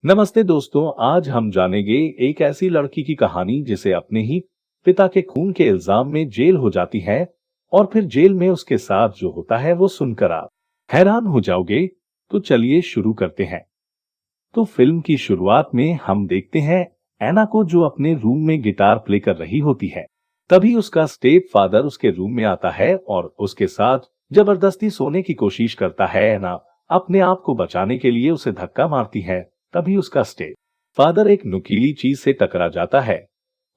नमस्ते दोस्तों, आज हम जानेंगे एक ऐसी लड़की की कहानी जिसे अपने ही पिता के खून के इल्जाम में जेल हो जाती है और फिर जेल में उसके साथ जो होता है वो सुनकर आप हैरान हो जाओगे। तो चलिए शुरू करते हैं। तो फिल्म की शुरुआत में हम देखते हैं एना को जो अपने रूम में गिटार प्ले कर रही होती है। तभी उसका स्टेप फादर उसके रूम में आता है और उसके साथ जबरदस्ती सोने की कोशिश करता है। एना अपने आप को बचाने के लिए उसे धक्का मारती है। तभी उसका स्टेप फादर एक नुकीली चीज से टकरा जाता है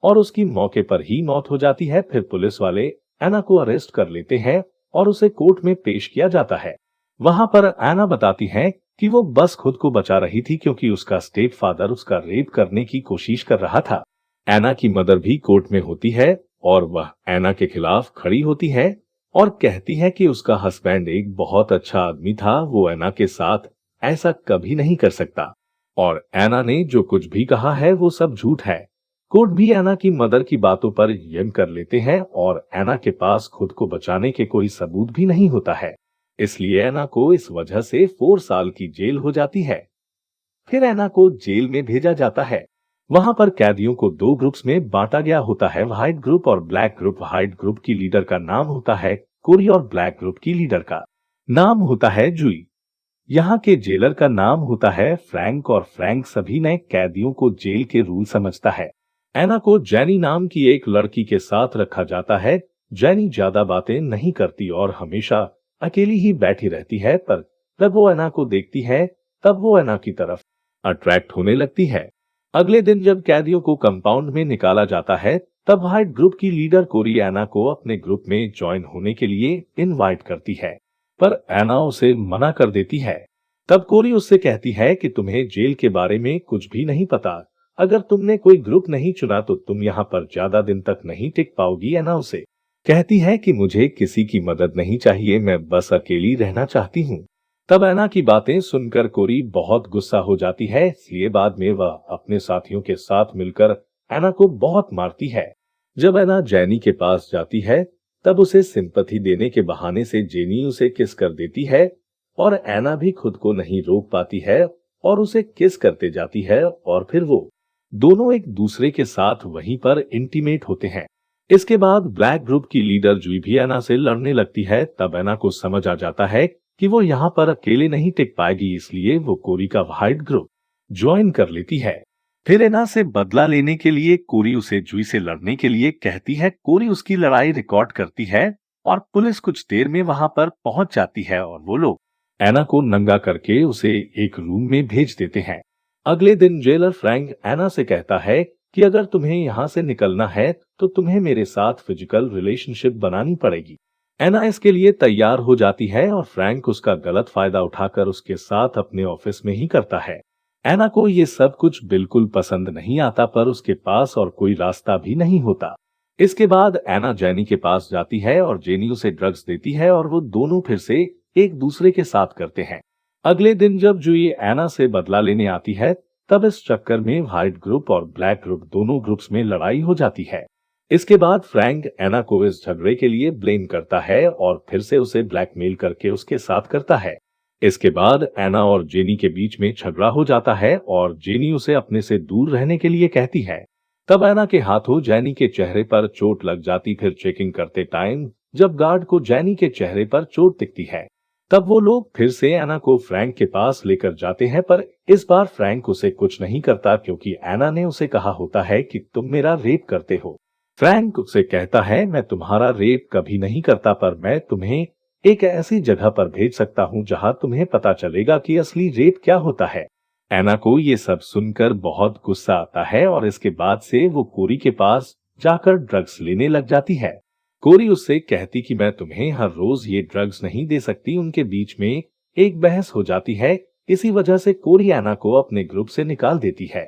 और उसकी मौके पर ही मौत हो जाती है। फिर पुलिस वाले एना को अरेस्ट कर लेते हैं और उसे कोर्ट में पेश किया जाता है। वहां पर एना बताती है कि वो बस खुद को बचा रही थी क्योंकि उसका स्टेप फादर उसका रेप करने की कोशिश कर रहा था। एना की मदर भी कोर्ट में होती है और वह एना के खिलाफ खड़ी होती है और कहती है कि उसका हस्बैंड एक बहुत अच्छा आदमी था, वो एना के साथ ऐसा कभी नहीं कर सकता और एना ने जो कुछ भी कहा है वो सब झूठ है। कोर्ट भी एना की मदर की बातों पर यकीन कर लेते हैं और एना के पास खुद को बचाने के कोई सबूत भी नहीं होता है, इसलिए एना को इस वजह से 4 साल की जेल हो जाती है। फिर एना को जेल में भेजा जाता है। वहां पर कैदियों को 2 ग्रुप्स में बांटा गया होता है, व्हाइट ग्रुप और ब्लैक ग्रुप। व्हाइट ग्रुप की लीडर का नाम होता है कोरी और ब्लैक ग्रुप की लीडर का नाम होता है जुई। यहाँ के जेलर का नाम होता है फ्रैंक और फ्रैंक सभी नए कैदियों को जेल के रूल समझता है। एना को जैनी नाम की एक लड़की के साथ रखा जाता है। जैनी ज्यादा बातें नहीं करती और हमेशा अकेली ही बैठी रहती है, पर जब वो एना को देखती है तब वो एना की तरफ अट्रैक्ट होने लगती है। अगले दिन जब कैदियों को कंपाउंड में निकाला जाता है तब व्हाइट ग्रुप की लीडर कोरी एना को अपने ग्रुप में ज्वाइन होने के लिए इनवाइट करती है, पर एना उसे मना कर देती है। तब कोरी उससे कहती है कि तुम्हें जेल के बारे में कुछ भी नहीं पता, अगर तुमने कोई ग्रुप नहीं चुना तो तुम यहाँ पर ज्यादा दिन तक नहीं टिक पाओगी। एना उसे कहती है कि मुझे किसी की मदद नहीं चाहिए, मैं बस अकेली रहना चाहती हूँ। तब एना की बातें सुनकर कोरी बहुत गुस्सा हो जाती है, इसलिए बाद में वह अपने साथियों के साथ मिलकर एना को बहुत मारती है। जब एना जैनी के पास जाती है तब उसे सिंपैथी देने के बहाने से जेनी उसे किस कर देती है और एना भी खुद को नहीं रोक पाती है और उसे किस करते जाती है और फिर वो दोनों एक दूसरे के साथ वहीं पर इंटीमेट होते हैं। इसके बाद ब्लैक ग्रुप की लीडर जुई भी एना से लड़ने लगती है। तब एना को समझ आ जाता है कि वो यहाँ पर अकेले नहीं टिक पाएगी, इसलिए वो कोरी का व्हाइट ग्रुप ज्वाइन कर लेती है। फिर एना से बदला लेने के लिए कोरी उसे जुई से लड़ने के लिए कहती है। कोरी उसकी लड़ाई रिकॉर्ड करती है और पुलिस कुछ देर में वहां पर पहुंच जाती है और वो लोग एना को नंगा करके उसे एक रूम में भेज देते हैं। अगले दिन जेलर फ्रैंक एना से कहता है कि अगर तुम्हें यहाँ से निकलना है तो तुम्हें मेरे साथ फिजिकल रिलेशनशिप बनानी पड़ेगी। एना इसके लिए तैयार हो जाती है और फ्रैंक उसका गलत फायदा उठाकर उसके साथ अपने ऑफिस में ही करता है। एना को ये सब कुछ बिल्कुल पसंद नहीं आता, पर उसके पास और कोई रास्ता भी नहीं होता। इसके बाद एना जेनी के पास जाती है और जेनी उसे ड्रग्स देती है और वो दोनों फिर से एक दूसरे के साथ करते हैं। अगले दिन जब जुई एना से बदला लेने आती है तब इस चक्कर में व्हाइट ग्रुप और ब्लैक ग्रुप दोनों ग्रुप्स में लड़ाई हो जाती है। इसके बाद फ्रैंक एना को इस झगड़े के लिए ब्लेम करता है और फिर से उसे ब्लैकमेल करके उसके साथ करता है। इसके बाद एना और जेनी के बीच में झगड़ा हो जाता है और जेनी उसे अपने से दूर रहने के लिए कहती है। तब एना के हाथों जेनी के चेहरे पर चोट लग जाती। फिर चेकिंग करते टाइम जब गार्ड को जेनी के चेहरे पर चोट दिखती है तब वो लोग फिर से एना को फ्रैंक के पास लेकर जाते हैं, पर इस बार फ्रैंक उसे कुछ नहीं करता क्योंकि एना ने उसे कहा होता है कि तुम मेरा रेप करते हो। फ्रैंक उसे कहता है मैं तुम्हारा रेप कभी नहीं करता, पर मैं तुम्हें एक ऐसी जगह पर भेज सकता हूँ जहाँ तुम्हें पता चलेगा कि असली रेप क्या होता है। एना को ये सब सुनकर बहुत गुस्सा आता है और इसके बाद से वो कोरी के पास जाकर ड्रग्स लेने लग जाती है। कोरी उससे कहती कि मैं तुम्हें हर रोज ये ड्रग्स नहीं दे सकती। उनके बीच में एक बहस हो जाती है, इसी वजह से कोरी एना को अपने ग्रुप से निकाल देती है।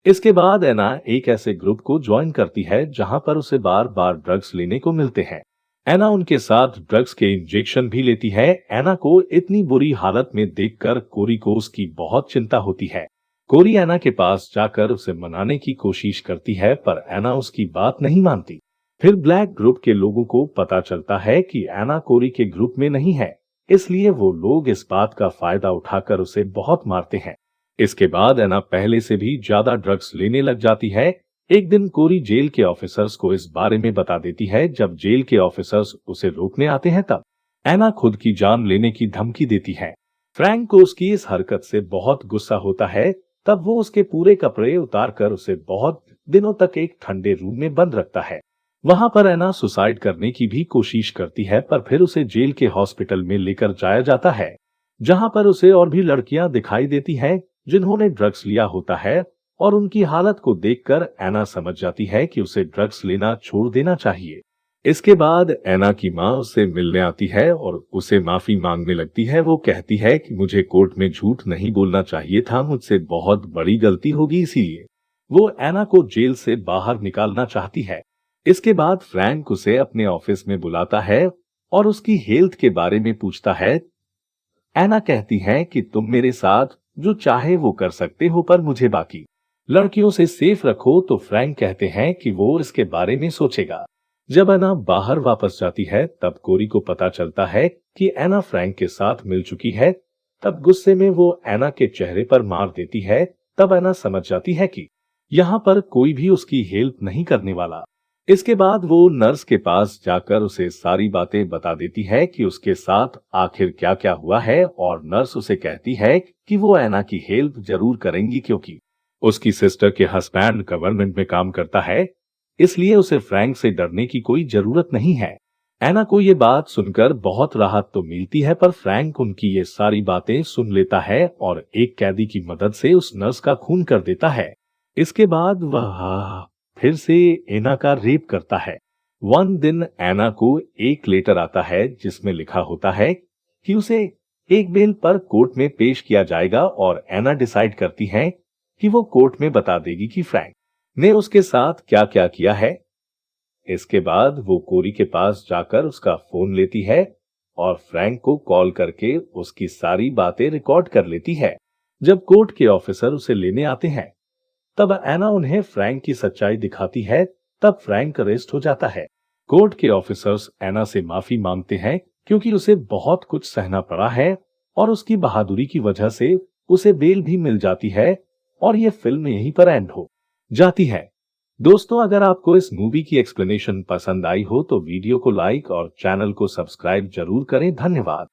इसके बाद एना एक ऐसे ग्रुप को ज्वाइन करती है जहां पर उसे बार बार ड्रग्स लेने को मिलते हैं। एना उनके साथ ड्रग्स के इंजेक्शन भी लेती है। एना को इतनी बुरी हालत में देखकर कोरी को उसकी बहुत चिंता होती है। कोरी एना के पास जाकर उसे मनाने की कोशिश करती है, पर एना उसकी बात नहीं मानती। फिर ब्लैक ग्रुप के लोगों को पता चलता है कि एना कोरी के ग्रुप में नहीं है, इसलिए वो लोग इस बात का फायदा उठाकर उसे बहुत मारते हैं। इसके बाद एना पहले से भी ज्यादा ड्रग्स लेने लग जाती है। एक दिन कोरी जेल के ऑफिसर्स को इस बारे में बता देती है। जब जेल के ऑफिसर्स उसे रोकने आते हैं तब एना खुद की जान लेने की धमकी देती है। फ्रैंक को उसकी इस हरकत से बहुत गुस्सा होता है। तब वो उसके पूरे कपड़े उतार कर उसे बहुत दिनों तक एक ठंडे रूम में बंद रखता है। वहां पर एना सुसाइड करने की भी कोशिश करती है, पर फिर उसे जेल के हॉस्पिटल में लेकर जाया जाता है, जहां पर उसे और भी लड़कियां दिखाई देती हैं जिन्होंने ड्रग्स लिया होता है। और उनकी हालत को देखकर एना समझ जाती है कि उसे ड्रग्स लेना छोड़ देना चाहिए। इसके बाद एना की माँ उससे मिलने आती है और उसे माफी मांगने लगती है। वो कहती है कि मुझे कोर्ट में झूठ नहीं बोलना चाहिए था, मुझसे बहुत बड़ी गलती होगी, इसीलिए वो एना को जेल से बाहर निकालना चाहती है। इसके बाद फ्रैंक उसे अपने ऑफिस में बुलाता है और उसकी हेल्थ के बारे में पूछता है। एना कहती है कि तुम मेरे साथ जो चाहे वो कर सकते हो, पर मुझे बाकी लड़कियों से सेफ रखो। तो फ्रैंक कहते हैं कि वो इसके बारे में सोचेगा। जब एना बाहर वापस जाती है तब कोरी को पता चलता है कि एना फ्रैंक के साथ मिल चुकी है। तब गुस्से में वो एना के चेहरे पर मार देती है। तब एना समझ जाती है कि यहाँ पर कोई भी उसकी हेल्प नहीं करने वाला। इसके बाद वो नर्स के पास जाकर उसे सारी बातें बता देती है कि उसके साथ आखिर क्या क्या हुआ है। और नर्स उसे कहती है कि वो एना की हेल्प जरूर करेंगी, क्योंकि उसकी सिस्टर के हस्बैंड गवर्नमेंट में काम करता है, इसलिए उसे फ्रैंक से डरने की कोई जरूरत नहीं है। एना को ये बात सुनकर बहुत राहत तो मिलती है, पर फ्रैंक उनकी ये सारी बातें सुन लेता है और एक कैदी की मदद से उस नर्स का खून कर देता है। इसके बाद वह फिर से एना का रेप करता है। वन दिन एना को एक लेटर आता है जिसमें लिखा होता है कि उसे एक बेल पर कोर्ट में पेश किया जाएगा। और एना डिसाइड करती है कि वो कोर्ट में बता देगी कि फ्रैंक ने उसके साथ क्या क्या किया है। इसके बाद वो कोरी के पास जाकर उसका फोन लेती है और फ्रैंक को कॉल करके उसकी सारी बातें रिकॉर्ड कर लेती है। जब कोर्ट के ऑफिसर उसे लेने आते हैं तब एना उन्हें फ्रैंक की सच्चाई दिखाती है। तब फ्रैंक अरेस्ट हो जाता है। कोर्ट के ऑफिसर्स एना से माफी मांगते हैं क्योंकि उसे बहुत कुछ सहना पड़ा है और उसकी बहादुरी की वजह से उसे बेल भी मिल जाती है। और ये फिल्म यहीं पर एंड हो जाती है। दोस्तों, अगर आपको इस मूवी की एक्सप्लेनेशन पसंद आई हो तो वीडियो को लाइक और चैनल को सब्सक्राइब जरूर करें। धन्यवाद।